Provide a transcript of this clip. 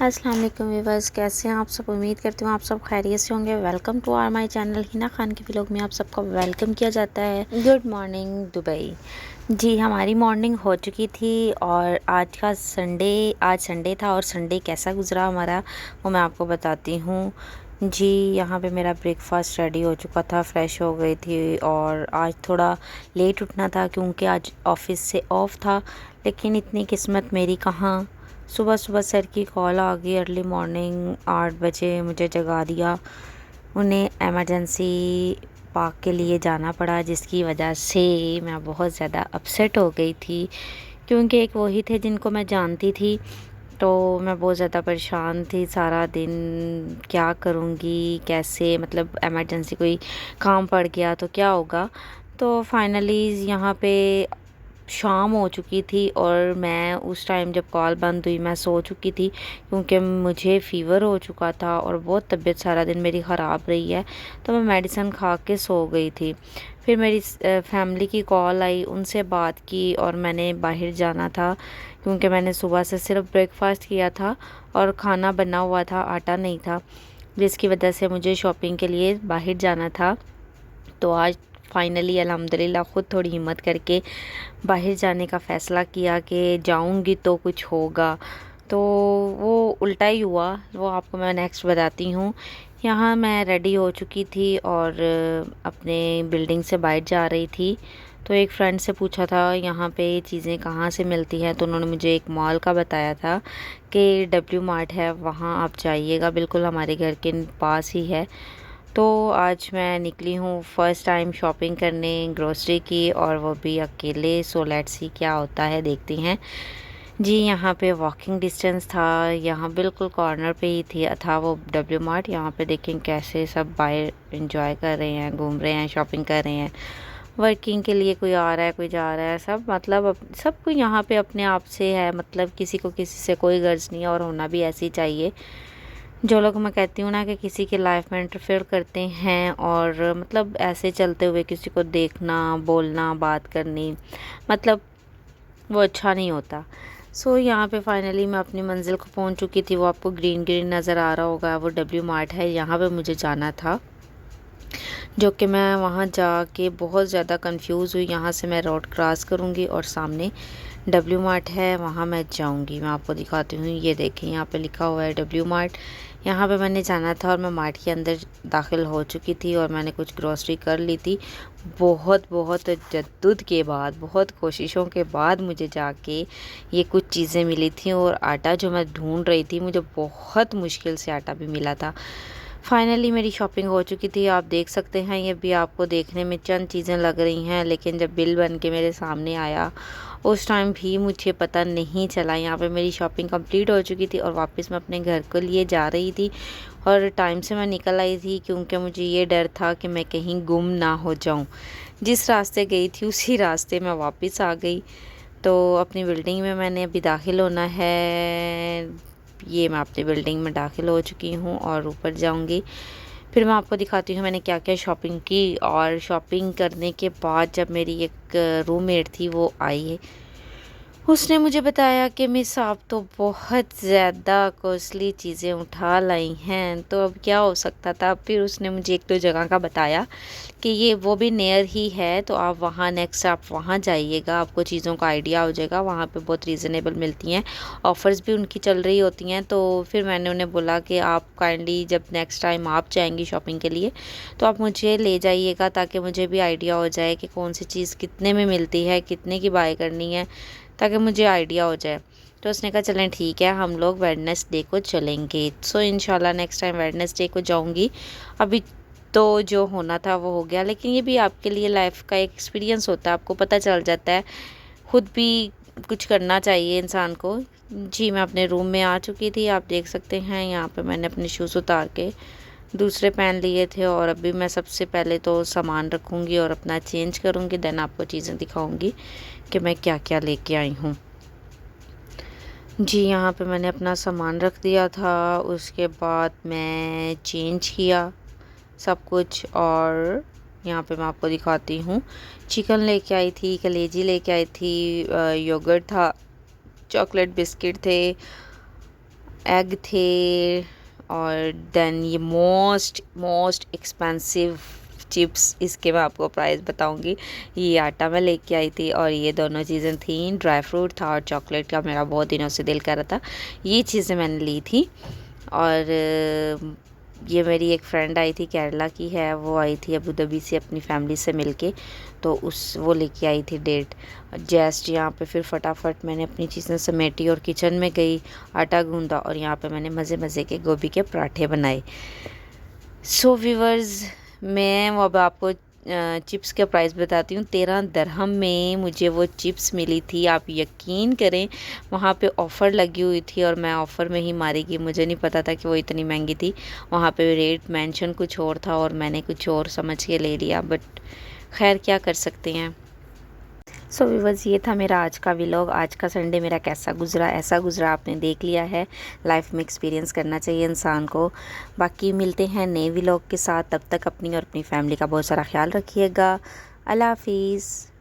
अस्सलाम वालेकुम व्यूअर्स, कैसे हैं आप सब। उम्मीद करती हूँ आप सब खैरियत से होंगे। Welcome to our my channel Hina Khan के व्लॉग में आप सबका वेलकम किया जाता है। Good morning Dubai. जी, हमारी मॉर्निंग हो चुकी थी और आज संडे था और संडे कैसा गुजरा हमारा वो मैं आपको बताती हूँ। जी, यहाँ पे मेरा ब्रेकफास्ट रेडी हो चुका था, फ़्रेश हो गई थी और आज थोड़ा लेट उठना था क्योंकि आज ऑफिस से ऑफ था। लेकिन इतनी किस्मत मेरी कहाँ, सुबह सुबह सर की कॉल आ गई। अर्ली मॉर्निंग 8 बजे मुझे जगा दिया। उन्हें एमरजेंसी पार्क के लिए जाना पड़ा, जिसकी वजह से मैं बहुत ज़्यादा अपसेट हो गई थी क्योंकि एक वही थे जिनको मैं जानती थी। तो मैं बहुत ज़्यादा परेशान थी सारा दिन, क्या करूँगी कैसे, मतलब एमरजेंसी कोई काम पड़ गया तो क्या होगा। तो फाइनली यहाँ पे शाम हो चुकी थी और मैं उस टाइम जब कॉल बंद हुई मैं सो चुकी थी क्योंकि मुझे फ़ीवर हो चुका था और बहुत तबीयत सारा दिन मेरी ख़राब रही है। तो मैं मेडिसिन खा के सो गई थी। फिर मेरी फैमिली की कॉल आई, उनसे बात की और मैंने बाहर जाना था क्योंकि मैंने सुबह से सिर्फ ब्रेकफास्ट किया था और खाना बना हुआ था, आटा नहीं था, जिसकी वजह से मुझे शॉपिंग के लिए बाहर जाना था। तो आज फाइनली अल्हम्दुलिल्लाह ख़ुद थोड़ी हिम्मत करके बाहर जाने का फ़ैसला किया कि जाऊंगी तो कुछ होगा। तो वो उल्टा ही हुआ, वो आपको मैं नेक्स्ट बताती हूँ। यहाँ मैं रेडी हो चुकी थी और अपने बिल्डिंग से बाहर जा रही थी। तो एक फ्रेंड से पूछा था यहाँ पे चीज़ें कहाँ से मिलती हैं, तो उन्होंने मुझे एक मॉल का बताया था कि डब्ल्यू मार्ट है, वहाँ आप जाइएगा, बिल्कुल हमारे घर के पास ही है। तो आज मैं निकली हूँ फ़र्स्ट टाइम शॉपिंग करने ग्रोसरी की, और वो भी अकेले। सो लेट्स सी क्या होता है, देखती हैं। जी, यहाँ पे वॉकिंग डिस्टेंस था, यहाँ बिल्कुल कॉर्नर पे ही था वो डब्ल्यू मार्ट। यहाँ पे देखें कैसे सब बाहर एंजॉय कर रहे हैं, घूम रहे हैं, शॉपिंग कर रहे हैं। वर्किंग के लिए कोई आ रहा है, कोई जा रहा है, सब मतलब सब कोई यहाँ पे अपने आप से है, मतलब किसी को किसी से कोई गर्ज नहीं है और होना भी ऐसे ही चाहिए। जो लोग मैं कहती हूँ ना कि किसी की लाइफ में इंटरफेयर करते हैं और मतलब ऐसे चलते हुए किसी को देखना, बोलना, बात करनी, मतलब वो अच्छा नहीं होता। सो यहाँ पे फाइनली मैं अपनी मंजिल को पहुँच चुकी थी। वो आपको ग्रीन ग्रीन नज़र आ रहा होगा, वो डब्ल्यू मार्ट है, यहाँ पे मुझे जाना था। जो कि मैं वहाँ जाके बहुत ज़्यादा कंफ्यूज हुई। यहाँ से मैं रोड क्रॉस करूँगी और सामने डब्ल्यू मार्ट है, वहाँ मैं जाऊँगी। मैं आपको दिखाती हूँ, ये देखें यहाँ पे लिखा हुआ है डब्ल्यू मार्ट। यहाँ पे मैंने जाना था और मैं मार्ट के अंदर दाखिल हो चुकी थी और मैंने कुछ ग्रॉसरी कर ली थी। बहुत बहुत जद्दुद के बाद, बहुत कोशिशों के बाद मुझे जाके ये कुछ चीज़ें मिली थी और आटा जो मैं ढूंढ रही थी, मुझे बहुत मुश्किल से आटा भी मिला था। फाइनली मेरी शॉपिंग हो चुकी थी, आप देख सकते हैं। ये भी आपको देखने में चंद चीज़ें लग रही हैं, लेकिन जब बिल बन के मेरे सामने आया उस टाइम भी मुझे पता नहीं चला। यहाँ पे मेरी शॉपिंग कंप्लीट हो चुकी थी और वापस मैं अपने घर के लिए जा रही थी और टाइम से मैं निकल आई थी क्योंकि मुझे ये डर था कि मैं कहीं गुम ना हो जाऊँ। जिस रास्ते गई थी उसी रास्ते मैं वापस आ गई। तो अपनी बिल्डिंग में मैंने अभी दाखिल होना है। ये मैं अपनी बिल्डिंग में दाखिल हो चुकी हूँ और ऊपर जाऊँगी। फिर मैं आपको दिखाती हूँ मैंने क्या क्या शॉपिंग की। और शॉपिंग करने के बाद जब मेरी एक रूममेट थी वो आई है, उसने मुझे बताया कि मिस आप तो बहुत ज़्यादा कॉस्टली चीज़ें उठा लाई हैं। तो अब क्या हो सकता था। फिर उसने मुझे एक दो जगह का बताया कि ये वो भी नियर ही है, तो आप वहाँ नेक्स्ट आप वहाँ जाइएगा, आपको चीज़ों का आइडिया हो जाएगा। वहाँ पे बहुत रीज़नेबल मिलती हैं, ऑफ़र्स भी उनकी चल रही होती हैं। तो फिर मैंने उन्हें बोला कि आप काइंडली जब नेक्स्ट टाइम आप जाएंगी शॉपिंग के लिए तो आप मुझे ले जाइएगा, ताकि मुझे भी आइडिया हो जाए कि कौन सी चीज़ कितने में मिलती है, कितने की बाय करनी है, ताकि मुझे आइडिया हो जाए। तो उसने कहा चलें ठीक है, हम लोग वेडनेसडे को चलेंगे। सो इंशाल्लाह नेक्स्ट टाइम वेडनेसडे को जाऊंगी। अभी तो जो होना था वो हो गया, लेकिन ये भी आपके लिए लाइफ का एक एक्सपीरियंस होता है, आपको पता चल जाता है। खुद भी कुछ करना चाहिए इंसान को। जी, मैं अपने रूम में आ चुकी थी, आप देख सकते हैं। यहाँ पे मैंने अपने शूज़ उतार के दूसरे पहन लिए थे और अभी मैं सबसे पहले तो सामान रखूँगी और अपना चेंज करूँगी, देन आपको चीज़ें दिखाऊँगी कि मैं क्या क्या लेके आई हूँ। जी, यहाँ पे मैंने अपना सामान रख दिया था, उसके बाद मैं चेंज किया सब कुछ। और यहाँ पे मैं आपको दिखाती हूँ, चिकन लेके आई थी, कलेजी लेके आई थी, योगर्ट था, चॉकलेट बिस्किट थे, एग थे, और देन ये मोस्ट एक्सपेंसिव चिप्स, इसके मैं आपको प्राइस बताऊंगी। ये आटा मैं लेके आई थी, और ये दोनों चीज़ें थी, ड्राई फ्रूट था और चॉकलेट का मेरा बहुत दिनों से दिल कर रहा था। ये चीज़ें मैंने ली थी। और ये मेरी एक फ्रेंड आई थी, केरला की है, वो आई थी अबू धाबी से अपनी फैमिली से मिलके, तो वो लेके आई थी डेट। जस्ट यहाँ पे फिर फटाफट मैंने अपनी चीज़ें समेटी और किचन में गई, आटा गूंदा, और यहाँ पे मैंने मज़े मज़े के गोभी के पराठे बनाए। सो व्यूअर्स, मैं वो अब आपको चिप्स का प्राइस बताती हूँ। 13 दिरहम में मुझे वो चिप्स मिली थी। आप यकीन करें, वहाँ पे ऑफ़र लगी हुई थी और मैं ऑफ़र में ही मारी गई। मुझे नहीं पता था कि वो इतनी महंगी थी। वहाँ पे रेट मेंशन कुछ और था और मैंने कुछ और समझ के ले लिया, बट खैर क्या कर सकते हैं। सो व्यूअर्स, ये था मेरा आज का व्लॉग। आज का संडे मेरा कैसा गुजरा, ऐसा गुजरा आपने देख लिया है। लाइफ में एक्सपीरियंस करना चाहिए इंसान को। बाकी मिलते हैं नए व्लॉग के साथ, तब तक अपनी और अपनी फैमिली का बहुत सारा ख्याल रखिएगा। अल्लाह हाफिज़।